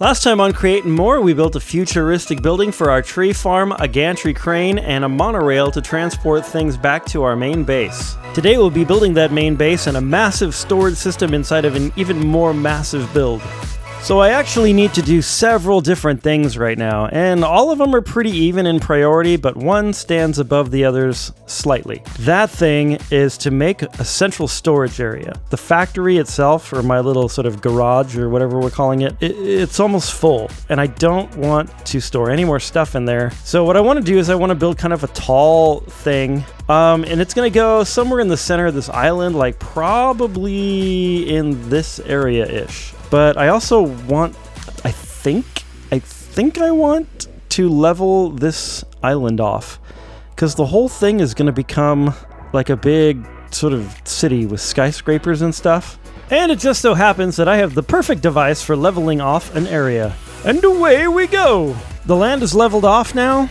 Last time on Creating More, we built a futuristic building for our tree farm, a gantry crane, and a monorail to transport things back to our main base. Today we'll be building that main base and a massive storage system inside of an even more massive build. So I actually need to do several different things right now, and all of them are pretty even in priority, but one stands above the others slightly. That thing is to make a central storage area. The factory itself, or my little sort of garage or whatever we're calling it, it's almost full, and I don't want to store any more stuff in there. So what I want to do is I want to build kind of a tall thing, and it's going to go somewhere in the center of this island, like probably in this area-ish. But I also want, I think I want to level this island off, because the whole thing is going to become like a big sort of city with skyscrapers and stuff. And it just so happens that I have the perfect device for leveling off an area. And away we go! The land is leveled off now.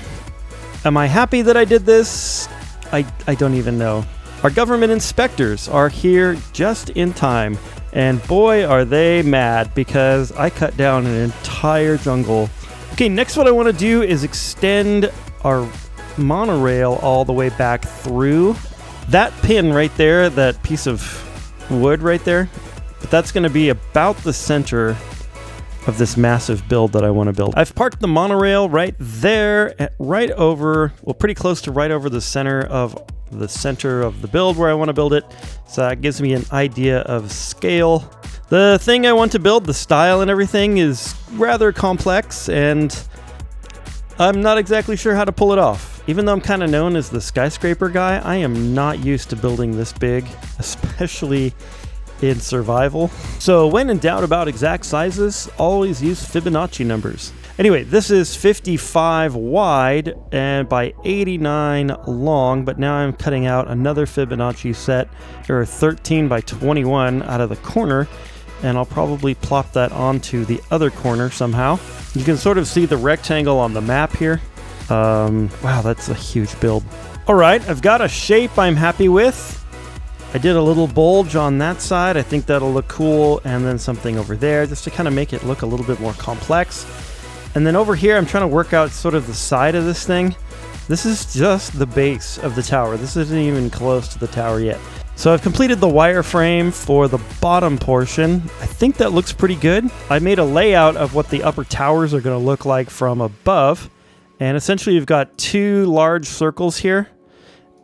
Am I happy that I did this? I don't even know. Our government inspectors are here just in time. And boy, are they mad because I cut down an entire jungle. Okay, next what I want to do is extend our monorail all the way back through. That pin right there, that piece of wood right there, but that's going to be about the center of this massive build that I want to build. I've parked the monorail right there, right over, well, pretty close to right over the center of the build where I want to build it. So that gives me an idea of scale. The thing I want to build, the style and everything, is rather complex, and I'm not exactly sure how to pull it off. Even though I'm kind of known as the skyscraper guy, I am not used to building this big, especially in survival. So when in doubt about exact sizes, always use Fibonacci numbers. Anyway, this is 55 wide and by 89 long, but now I'm cutting out another Fibonacci set, or 13 by 21 out of the corner, and I'll probably plop that onto the other corner somehow. You can sort of see the rectangle on the map here. Wow, that's a huge build. All right, I've got a shape I'm happy with. I did a little bulge on that side. I think that'll look cool, and then something over there just to kind of make it look a little bit more complex. And then over here, I'm trying to work out sort of the side of this thing. This is just the base of the tower. This isn't even close to the tower yet. So I've completed the wireframe for the bottom portion. I think that looks pretty good. I made a layout of what the upper towers are going to look like from above. And essentially, you've got two large circles here,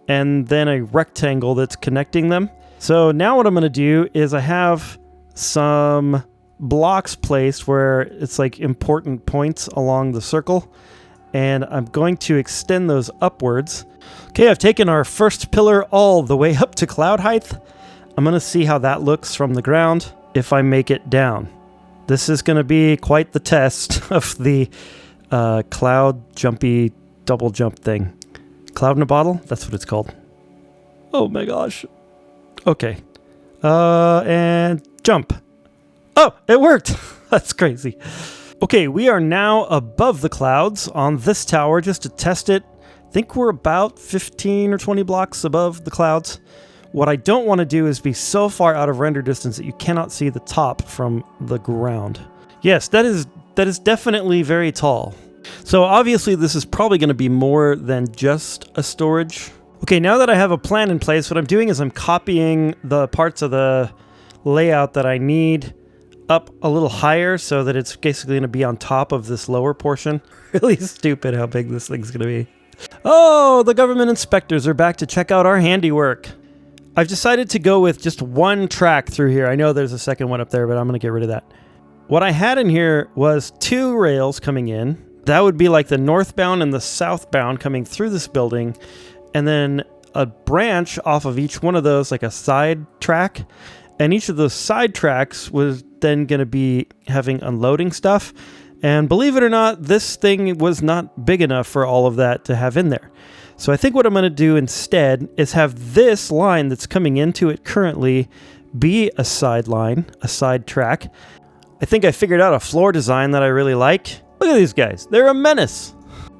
and then a rectangle that's connecting them. So now what I'm going to do is I have some blocks placed where it's like important points along the circle, and I'm going to extend those upwards. Okay, I've taken our first pillar all the way up to cloud height. I'm going to see how that looks from the ground if I make it down. This is going to be quite the test of the cloud jumpy double jump thing. Cloud in a bottle? That's what it's called. Oh my gosh. Okay. And jump. Oh, it worked. That's crazy. Okay, we are now above the clouds on this tower just to test it. I think we're about 15 or 20 blocks above the clouds. What I don't want to do is be so far out of render distance that you cannot see the top from the ground. Yes, that is definitely very tall. So obviously this is probably going to be more than just a storage. Okay, now that I have a plan in place, what I'm doing is I'm copying the parts of the layout that I need up a little higher so that it's basically going to be on top of this lower portion. Really stupid how big this thing's going to be. Oh, the government inspectors are back to check out our handiwork. I've decided to go with just one track through here. I know there's a second one up there, but I'm going to get rid of that. What I had in here was two rails coming in. That would be like the northbound and the southbound coming through this building, and then a branch off of each one of those, like a side track. And each of those side tracks was then going to be having unloading stuff. And believe it or not, this thing was not big enough for all of that to have in there. So I think what I'm going to do instead is have this line that's coming into it currently be a side line, a side track. I think I figured out a floor design that I really like. Look at these guys. They're a menace.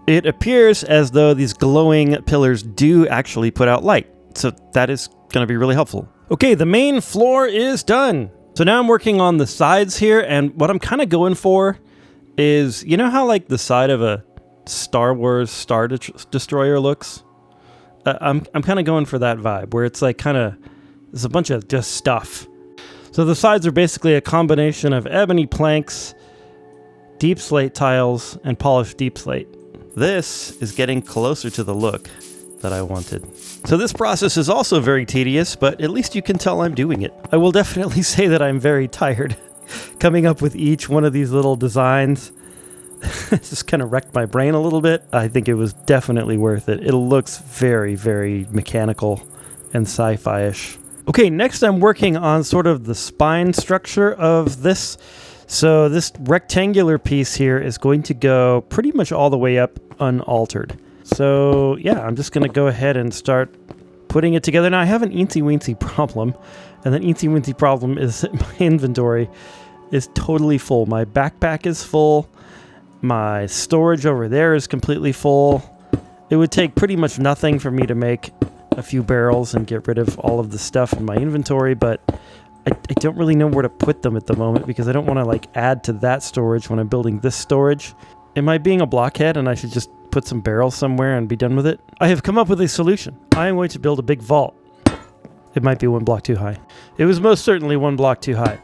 It appears as though these glowing pillars do actually put out light. So that is going to be really helpful. Okay, the main floor is done. So now I'm working on the sides here, and what I'm kind of going for is, you know how like the side of a Star Wars Star Destroyer looks? I'm kind of going for that vibe, where it's like kind of, there's a bunch of just stuff. So the sides are basically a combination of ebony planks, deep slate tiles, and polished deep slate. This is getting closer to the look that I wanted. So this process is also very tedious, but at least you can tell I'm doing it. I will definitely say that I'm very tired coming up with each one of these little designs. It just kind of wrecked my brain a little bit. I think it was definitely worth it. It looks very, very mechanical and sci-fi-ish. Okay, next I'm working on sort of the spine structure of this. So this rectangular piece here is going to go pretty much all the way up unaltered. So yeah, I'm just going to go ahead and start putting it together. Now I have an eensy-weensy problem, and that eensy-weensy problem is that my inventory is totally full. My backpack is full. My storage over there is completely full. It would take pretty much nothing for me to make a few barrels and get rid of all of the stuff in my inventory, but I don't really know where to put them at the moment because I don't want to like add to that storage when I'm building this storage. Am I being a blockhead and I should just put some barrels somewhere and be done with it? I have come up with a solution. I am going to build a big vault. It might be one block too high. It was most certainly one block too high.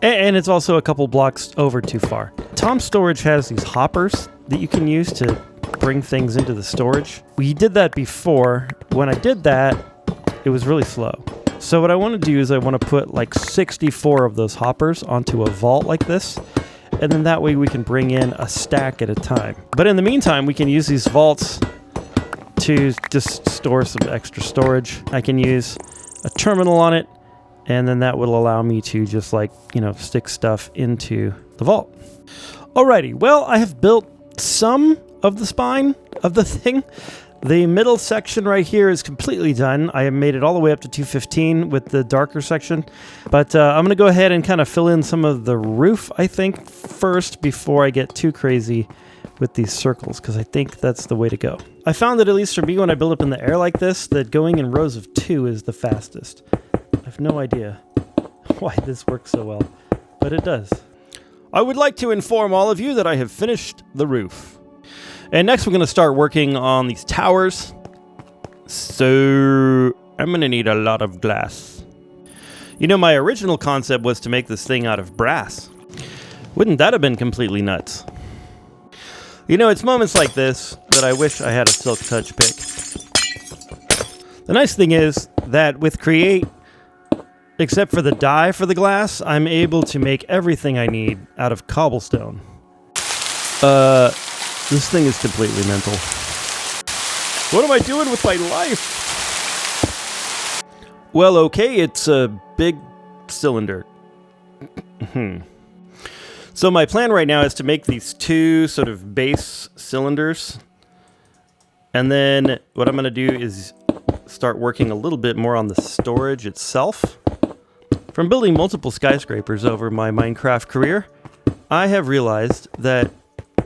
And it's also a couple blocks over too far. Tom's Storage has these hoppers that you can use to bring things into the storage. We did that before. When I did that, it was really slow. So what I want to do is I want to put like 64 of those hoppers onto a vault like this. And then that way we can bring in a stack at a time. But in the meantime, we can use these vaults to just store some extra storage. I can use a terminal on it, and then that will allow me to just like, you know, stick stuff into the vault. Alrighty, well, I have built some of the spine of the thing. The middle section right here is completely done. I have made it all the way up to 215 with the darker section. But I'm going to go ahead and kind of fill in some of the roof, I think, first before I get too crazy with these circles, because I think that's the way to go. I found that, at least for me, when I build up in the air like this, that going in rows of 2 is the fastest. I have no idea why this works so well, but it does. I would like to inform all of you that I have finished the roof. And next we're going to start working on these towers. So I'm going to need a lot of glass. You know, my original concept was to make this thing out of brass. Wouldn't that have been completely nuts? You know, it's moments like this that I wish I had a Silk Touch pick. The nice thing is that with Create, except for the dye for the glass, I'm able to make everything I need out of cobblestone. This thing is completely mental. What am I doing with my life? Well, okay, it's a big cylinder. So my plan right now is to make these 2 sort of base cylinders. And then what I'm going to do is start working a little bit more on the storage itself. From building multiple skyscrapers over my Minecraft career, I have realized that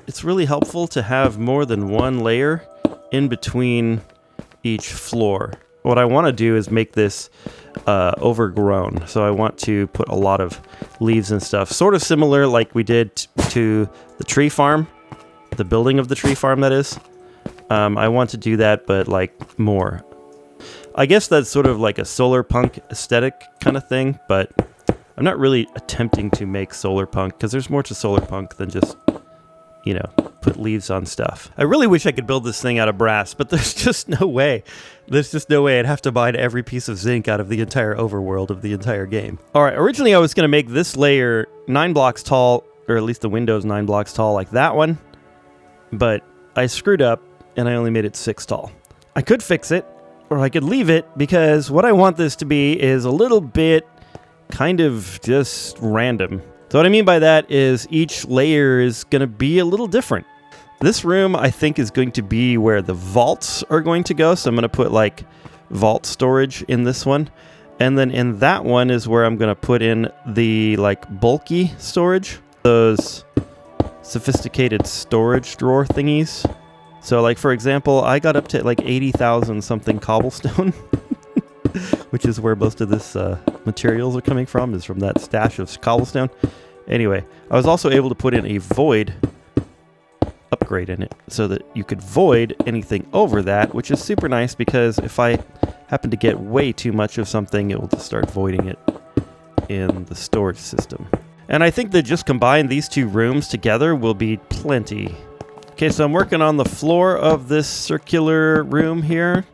it's really helpful to have more than one layer in between each floor. What I want to do is make this overgrown. So I want to put a lot of leaves and stuff, sort of similar like we did to the tree farm, the building of the tree farm, that is. I want to do that, but like more. I guess that's sort of like a solar punk aesthetic kind of thing, but I'm not really attempting to make solar punk because there's more to solar punk than just, you know, put leaves on stuff. I really wish I could build this thing out of brass, but there's just no way. There's just no way. I'd have to buy every piece of zinc out of the entire overworld of the entire game. All right, originally I was going to make this layer 9 blocks tall, or at least the window's 9 blocks tall like that one, but I screwed up and I only made it 6 tall. I could fix it, or I could leave it, because what I want this to be is a little bit kind of just random. So what I mean by that is each layer is going to be a little different. This room, I think, is going to be where the vaults are going to go. So I'm going to put like vault storage in this one. And then in that one is where I'm going to put in the like bulky storage, those sophisticated storage drawer thingies. So like, for example, I got up to like 80,000 something cobblestone, which is where most of this materials are coming from, is from that stash of cobblestone. Anyway, I was also able to put in a void upgrade in it so that you could void anything over that, which is super nice because if I happen to get way too much of something, it will just start voiding it in the storage system. And I think that just combine these two rooms together will be plenty. Okay, so I'm working on the floor of this circular room here.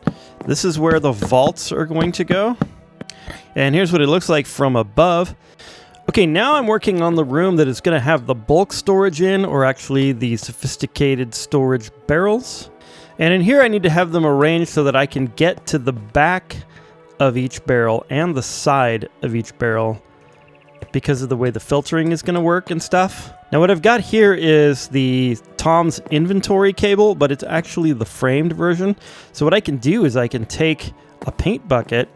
This is where the vaults are going to go. And here's what it looks like from above. Okay, now I'm working on the room that is going to have the bulk storage in, or actually the sophisticated storage barrels. And in here I need to have them arranged so that I can get to the back of each barrel and the side of each barrel because of the way the filtering is going to work and stuff. Now what I've got here is the Tom's inventory cable, but it's actually the framed version. So what I can do is I can take a paint bucket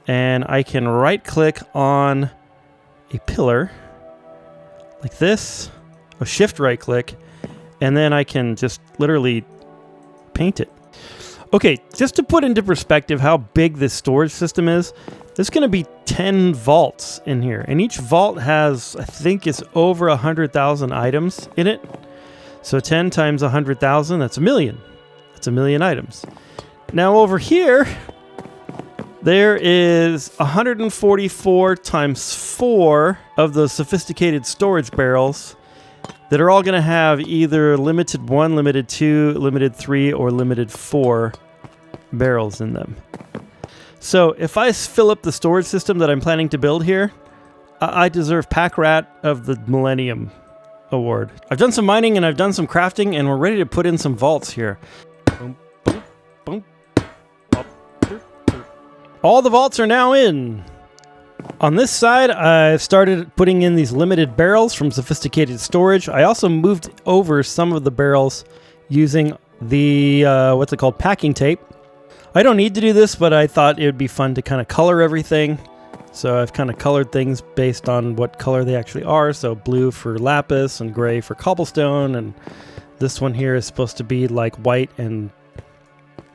and I can right click on a pillar like this, or shift right click, and then I can just literally paint it. Okay, just to put into perspective how big this storage system is, there's going to be 10 vaults in here, and each vault has, I think, is over 100,000 items in it. So 10 times 100,000, that's a million. That's a million items. Now over here, there is 144 times 4 of those sophisticated storage barrels that are all going to have either limited 1, limited 2, limited 3, or limited 4 barrels in them. So if I fill up the storage system that I'm planning to build here, I deserve Pack Rat of the Millennium Award. I've done some mining and I've done some crafting, and we're ready to put in some vaults here. All the vaults are now in. On this side, I've started putting in these limited barrels from sophisticated storage. I also moved over some of the barrels using the, what's it called, packing tape. I don't need to do this, but I thought it would be fun to kind of color everything. So I've kind of colored things based on what color they actually are. So blue for lapis and gray for cobblestone. And this one here is supposed to be like white and,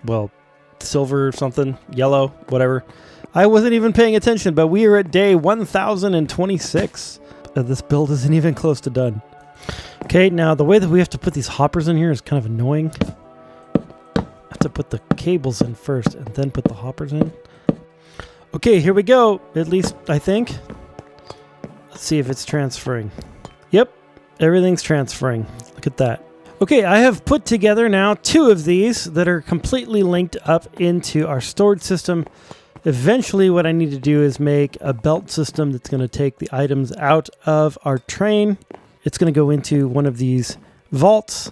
well, silver or something, yellow, whatever. I wasn't even paying attention, but we are at day 1026. This build isn't even close to done. Okay, now the way that we have to put these hoppers in here is kind of annoying. I have to put the cables in first and then put the hoppers in. Okay, here we go. At least I think. Let's see if it's transferring. Yep, everything's transferring. Look at that. Okay, I have put together now 2 of these that are completely linked up into our storage system. Eventually, what I need to do is make a belt system that's going to take the items out of our train. It's going to go into one of these vaults,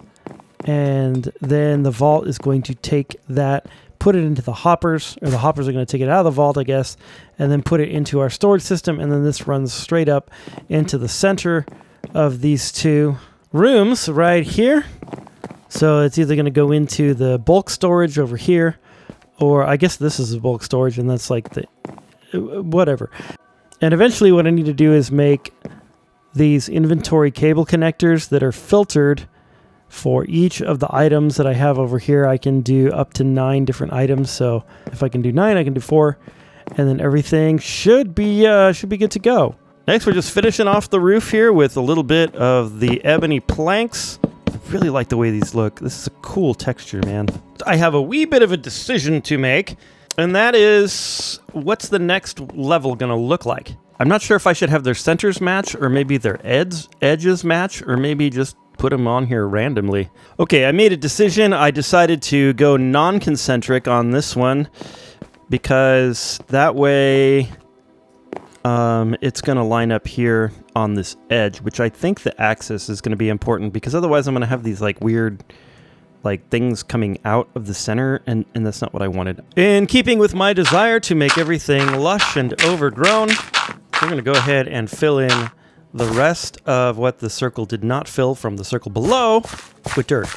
and then the vault is going to take that, put it into the hoppers, or the hoppers are going to take it out of the vault, I guess, and then put it into our storage system, and then this runs straight up into the center of these 2 rooms right here. So it's either going to go into the bulk storage over here, or I guess this is a bulk storage, and that's like the whatever. And eventually what I need to do is make these inventory cable connectors that are filtered for each of the items that I have over here. I can do up to 9 different items. So if I can do 9, I can do 4, and then everything should be good to go. Next, we're just finishing off the roof here with a little bit of the ebony planks. I really like the way these look. This is a cool texture, man. I have a wee bit of a decision to make, and that is, what's the next level gonna look like? I'm not sure if I should have their centers match, or maybe their edges match, or maybe just put them on here randomly. Okay, I made a decision. I decided to go non-concentric on this one, because that way it's going to line up here on this edge, which I think the axis is going to be important, because otherwise I'm going to have these like weird like things coming out of the center, and that's not what I wanted. In keeping with my desire to make everything lush and overgrown, we're going to go ahead and fill in the rest of what the circle did not fill from the circle below with dirt.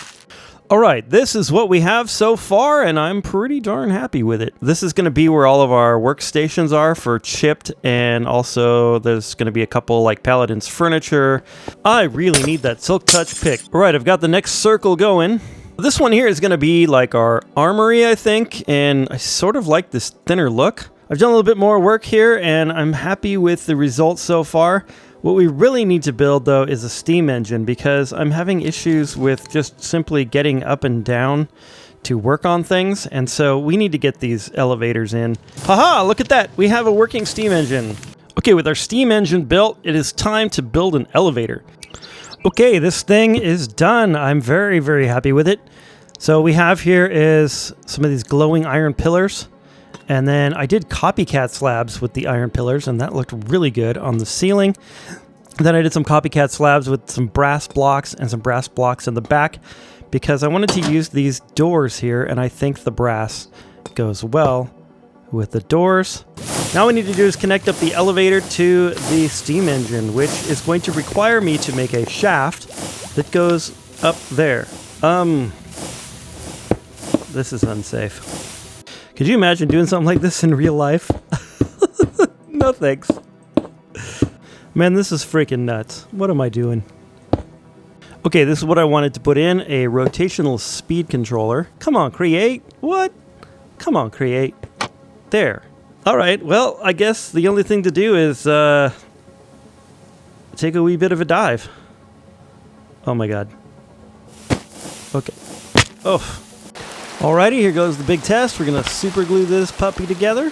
All right, this is what we have so far, and I'm pretty darn happy with it. This is going to be where all of our workstations are for chipped, and also there's going to be a couple like Paladin's furniture. I really need that Silk Touch pick. All right, I've got the next circle going. This one here is going to be like our armory, I think, and I sort of like this thinner look. I've done a little bit more work here, and I'm happy with the results so far. What we really need to build, though, is a steam engine, because I'm having issues with just simply getting up and down to work on things, and so we need to get these elevators in. Haha, look at that! We have a working steam engine. Okay, with our steam engine built, it is time to build an elevator. Okay, this thing is done. I'm very, very happy with it. So we have here is some of these glowing iron pillars. And then I did copycat slabs with the iron pillars, and that looked really good on the ceiling. Then I did some copycat slabs with some brass blocks and some brass blocks in the back, because I wanted to use these doors here, and I think the brass goes well with the doors. Now what we need to do is connect up the elevator to the steam engine, which is going to require me to make a shaft that goes up there. This is unsafe. Could you imagine doing something like this in real life? No thanks. Man, this is freaking nuts. What am I doing? Okay, this is what I wanted to put in, a rotational speed controller. Come on, create. What? Come on, create. There. All right, well, I guess the only thing to do is take a wee bit of a dive. Oh my god. Okay. Oh. Alrighty, here goes the big test. We're gonna super glue this puppy together.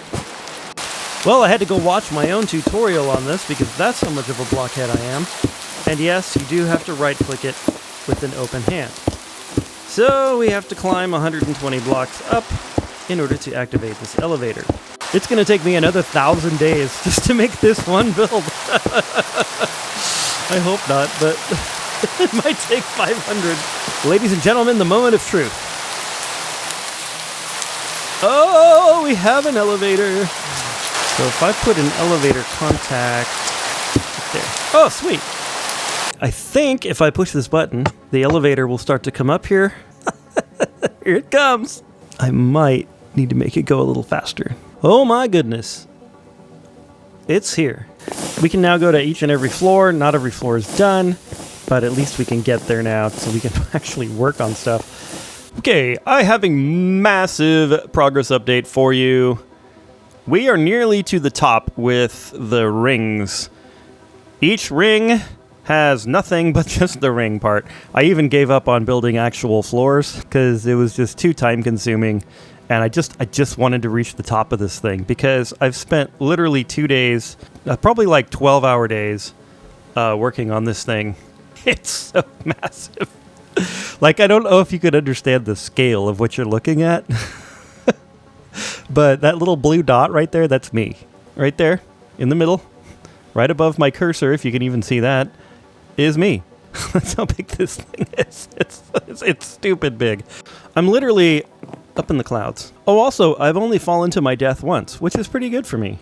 Well, I had to go watch my own tutorial on this because that's how much of a blockhead I am. And yes, you do have to right-click it with an open hand. So we have to climb 120 blocks up in order to activate this elevator. It's gonna take me another 1,000 days just to make this one build. I hope not, but it might take 500. Ladies and gentlemen, the moment of truth. Oh, we have an elevator. So if I put an elevator contact there. Oh, sweet. I think if I push this button, the elevator will start to come up here. Here it comes. I might need to make it go a little faster. Oh my goodness. It's here. We can now go to each and every floor. Not every floor is done, but at least we can get there now so we can actually work on stuff. Okay, I have a massive progress update for you. We are nearly to the top with the rings. Each ring has nothing but just the ring part. I even gave up on building actual floors because it was just too time consuming. And I just wanted to reach the top of this thing because I've spent literally 2 days, probably like 12-hour days, working on this thing. It's so massive. Like, I don't know if you could understand the scale of what you're looking at. But that little blue dot right there, that's me. Right there, in the middle, right above my cursor, if you can even see that, is me. That's how big this thing is. It's stupid big. I'm literally up in the clouds. Oh, also, I've only fallen to my death once, which is pretty good for me.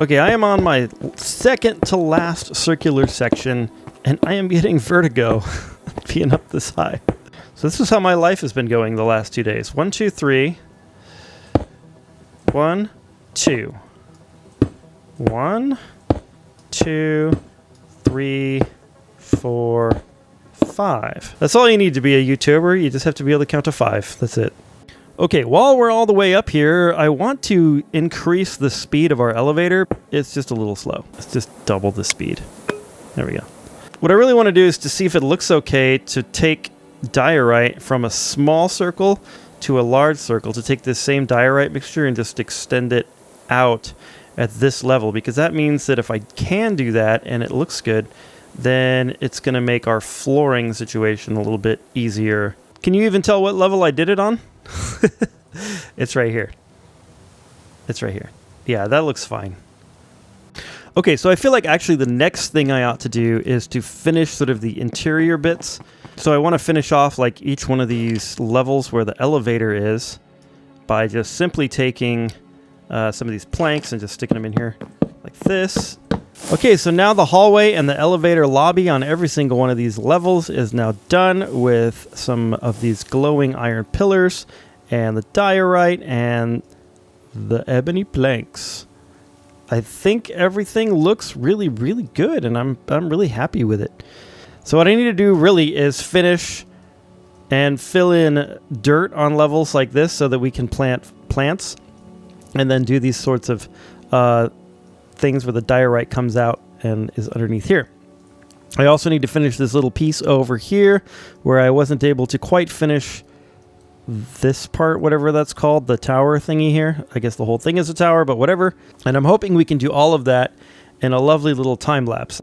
Okay, I am on my second to last circular section, and I am getting vertigo being up this high. So this is how my life has been going the last 2 days. 1, 2, 3. 1, 2. 1, 2, 3, 4, 5. That's all you need to be a YouTuber. You just have to be able to count to 5. That's it. Okay, while we're all the way up here, I want to increase the speed of our elevator. It's just a little slow. Let's just double the speed. There we go. What I really want to do is to see if it looks okay to take diorite from a small circle to a large circle, to take this same diorite mixture and just extend it out at this level, because that means that if I can do that and it looks good, then it's going to make our flooring situation a little bit easier. Can you even tell what level I did it on? It's right here. It's right here. Yeah, that looks fine. Okay, so I feel like actually the next thing I ought to do is to finish sort of the interior bits. So I want to finish off like each one of these levels where the elevator is by just simply taking some of these planks and just sticking them in here like this. Okay, so now the hallway and the elevator lobby on every single one of these levels is now done with some of these glowing iron pillars and the diorite and the ebony planks. I think everything looks really, really good, and I'm really happy with it. So what I need to do really is finish and fill in dirt on levels like this so that we can plant plants, and then do these sorts of things where the diorite comes out and is underneath here. I also need to finish this little piece over here where I wasn't able to quite finish this part, whatever that's called, the tower thingy here. I guess the whole thing is a tower, but whatever. And I'm hoping we can do all of that in a lovely little time lapse.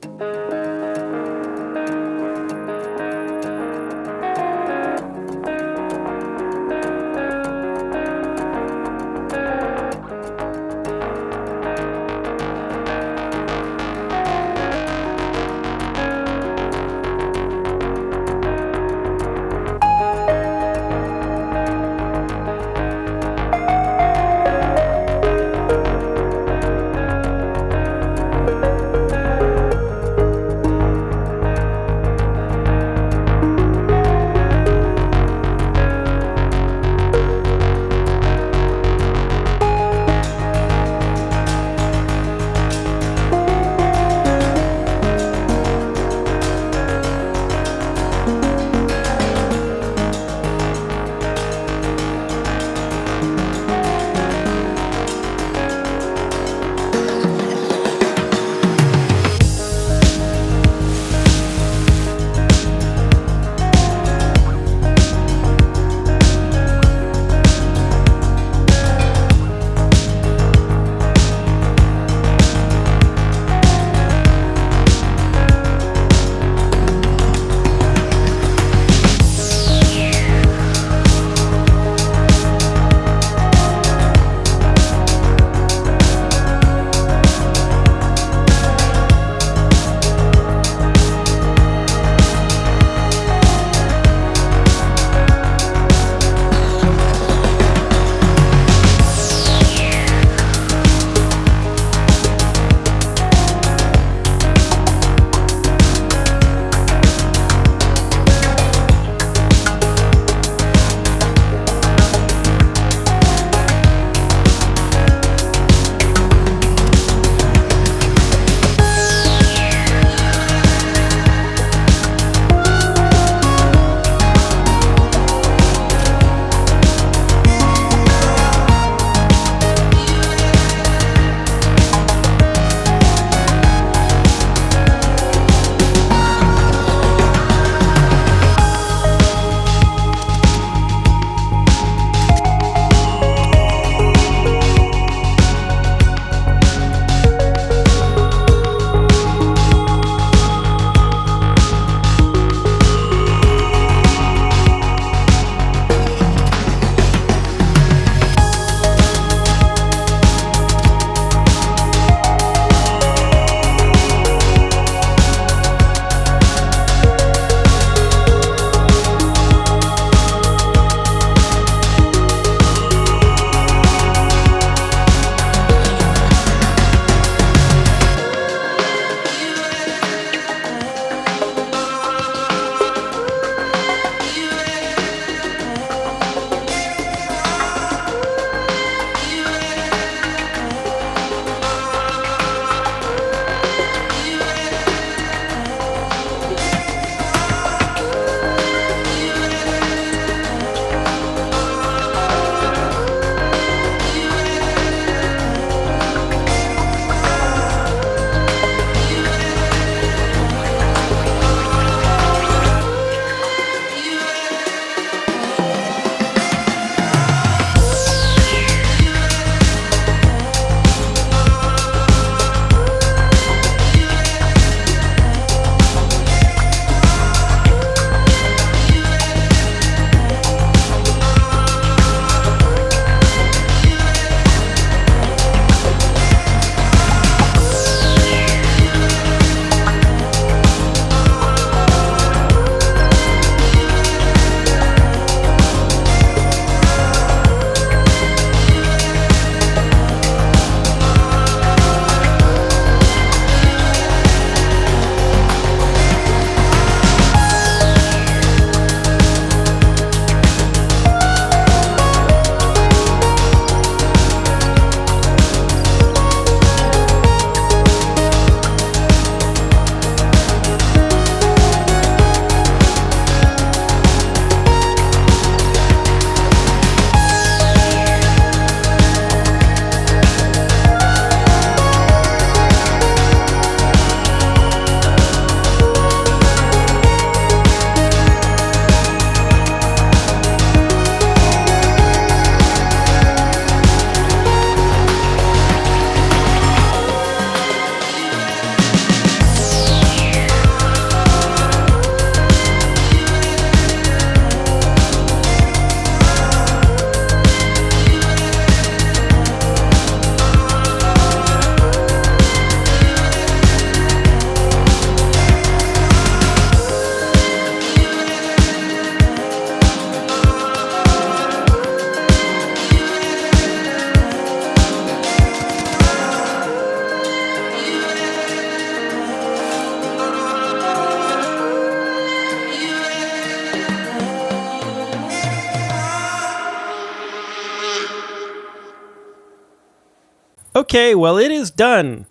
Okay, well, it is done.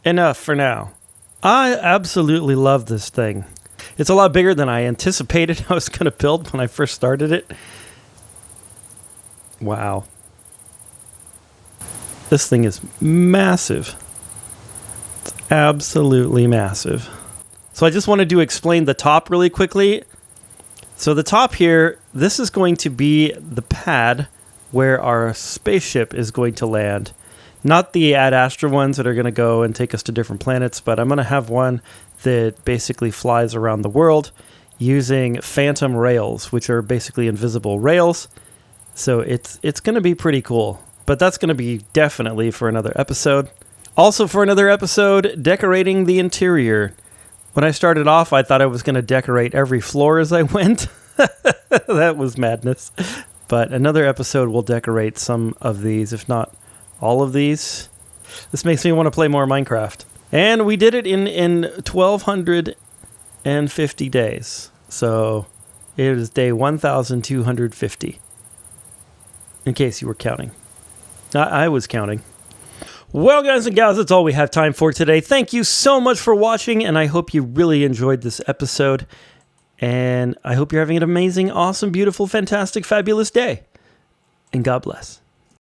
Enough for now. I absolutely love this thing. It's a lot bigger than I anticipated I was going to build when I first started it. Wow. This thing is massive. It's absolutely massive. So I just wanted to explain the top really quickly. So the top here, this is going to be the pad where our spaceship is going to land. Not the Ad Astra ones that are going to go and take us to different planets, but I'm going to have one that basically flies around the world using phantom rails, which are basically invisible rails. So it's going to be pretty cool. But that's going to be definitely for another episode. Also for another episode, decorating the interior. When I started off, I thought I was going to decorate every floor as I went. That was madness. But another episode will decorate some of these, if not all of these. This makes me want to play more Minecraft. And we did it in 1,250 days. So it is day 1,250. In case you were counting. I was counting. Well, guys and gals, that's all we have time for today. Thank you so much for watching, and I hope you really enjoyed this episode. And I hope you're having an amazing, awesome, beautiful, fantastic, fabulous day. And God bless.